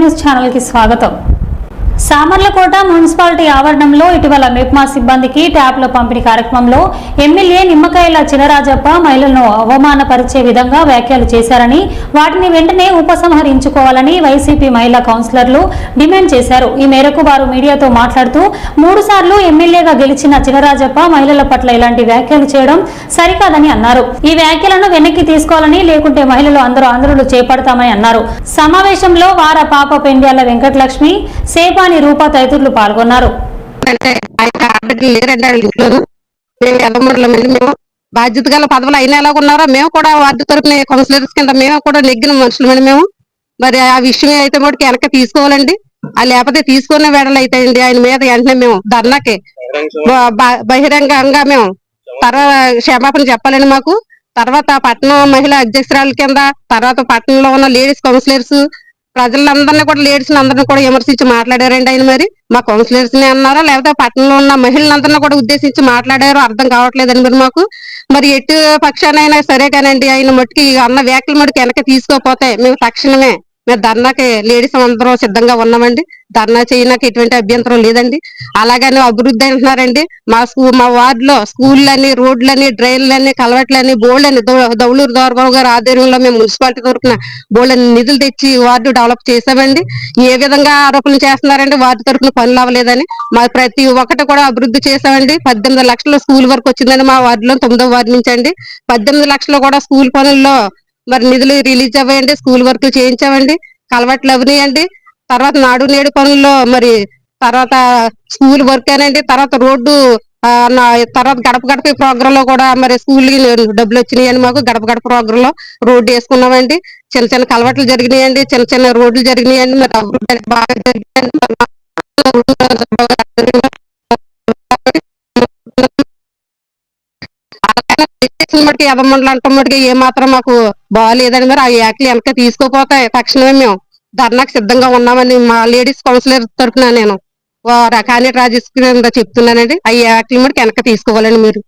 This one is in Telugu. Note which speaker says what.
Speaker 1: న్యూస్ ఛానల్ కి స్వాగతం. సామర్లకోట మున్సిపాలిటీ ఆవరణంలో ఇటీవల మెప్మా సిబ్బందికి ట్యాబ్ల పంపిణీ కార్యక్రమంలో ఎమ్మెల్యే నిమ్మకాయల చినరాజప్ప మహిళలను అవమానపరిచే విధంగా వ్యాఖ్యలు చేశారని, వాటిని వెంటనే ఉపసంహరించుకోవాలని వైసీపీ మహిళా కౌన్సిలర్లు డిమాండ్ చేశారు. ఈ మేరకు వారు మీడియాతో మాట్లాడుతూ 3 సార్లు ఎమ్మెల్యేగా గెలిచిన చినరాజప్ప మహిళల పట్ల ఇలాంటి వ్యాఖ్యలు చేయడం సరికాదని అన్నారు. ఈ వ్యాఖ్యలను వెనక్కి తీసుకోవాలని, లేకుంటే మహిళలు అందరూ ఆందోళనలు చేపడతామని అన్నారు. సమావేశంలో వార పాప పెండ్యాల వెంకటలక్ష్మి, సేపాని రూపా తదితరులు పాల్గొన్నారు.
Speaker 2: బాధ్యత గల పదవులు అయినా ఎలా ఉన్నారో మేము కూడా వార్డు తరపున కౌన్సిలర్స్ కింద మేము కూడా నెగ్గిన మనుషులమని మేము మరి ఆ విషయం అయితే మటుకు వెనక తీసుకోవాలండి. లేకపోతే తీసుకునే వేడలు అయితాయండి. ఆయన మీద వెంటనే మేము ధర్నాకి బహిరంగంగా మేము క్షమాపణ చెప్పాలండి. మాకు తర్వాత పట్టణం మహిళా అధ్యక్షురాల కింద, తర్వాత పట్టణంలో ఉన్న లేడీస్ కౌన్సిలర్స్ ప్రజలందరినీ కూడా లేడీస్ అందరినీ కూడా విమర్శించి మాట్లాడారండి ఆయన. మరి మా కౌన్సిలర్స్ ని అన్నారా లేకపోతే పట్టణంలో ఉన్న మహిళలందరినీ కూడా ఉద్దేశించి మాట్లాడారో అర్థం కావట్లేదండి. మరి మాకు మరి ఎటు పక్షానైనా సరే కానండి ఆయన మట్టుకి అన్న వ్యాఖ్యలు మటుకు వెనక తీసుకోపోతే మేము తక్షణమే మేము ధర్నాకి లేడీస్ అందరం సిద్ధంగా ఉన్నామండి. ధర్నా చేయడానికి ఎటువంటి అభ్యంతరం లేదండి. అలాగని అభివృద్ధి అంటున్నారండి. మా వార్డులో స్కూళ్ళని, రోడ్లని, డ్రైన్లని, కలవట్లని, బోళ్ళని దౌలూరు దోరబాబు గారి ఆధ్వర్యంలో మేము మున్సిపాలిటీ తరఫున బోళ్ళని నిధులు తెచ్చి వార్డు డెవలప్ చేసామండి. ఏ విధంగా ఆరోపణలు చేస్తున్నారండి వార్డు తరఫున పనులు అవ్వలేదని. మా ప్రతి ఒక్కటి కూడా అభివృద్ధి చేసామండి. 18 లక్షల స్కూల్ వరకు వచ్చిందండి మా వార్డులో, 9వ వార్డు నుంచి అండి. 18 లక్షలు కూడా స్కూల్ పనుల్లో మరి నిధులు రిలీజ్ అవ్వాయండి. స్కూల్ వర్క్ చేయించామండి, కలవట్లు అవినాయండి. తర్వాత నాడు నేడు పనుల్లో మరి తర్వాత స్కూల్ వర్క్ అనండి. తర్వాత రోడ్డు తర్వాత గడప గడప ప్రోగ్రామ్ లో కూడా మరి స్కూల్ డబ్బులు వచ్చినాయండి. మాకు గడప గడప ప్రోగ్రామ్ లో రోడ్డు వేసుకున్నామండి. చిన్న చిన్న కలవట్లు జరిగినాయండి, చిన్న చిన్న రోడ్లు జరిగినాయండి. మరి అభివృద్ధి బాగా జరిగిందండి. మటుకి ఎదమండలు అంటాం మటుకి ఏ మాత్రం మాకు బాగాలేదండి. మరి ఆ యాక్లు వెనక తీసుకోపోతే తక్షణమే మేము ధర్నాకు సిద్ధంగా ఉన్నామని మా లేడీస్ కౌన్సిలర్ తరఫున నేను కాని రాజేష్ చెప్తున్నానండి. ఆ యాక్లు మటుకు వెనక తీసుకోవాలండి మీరు.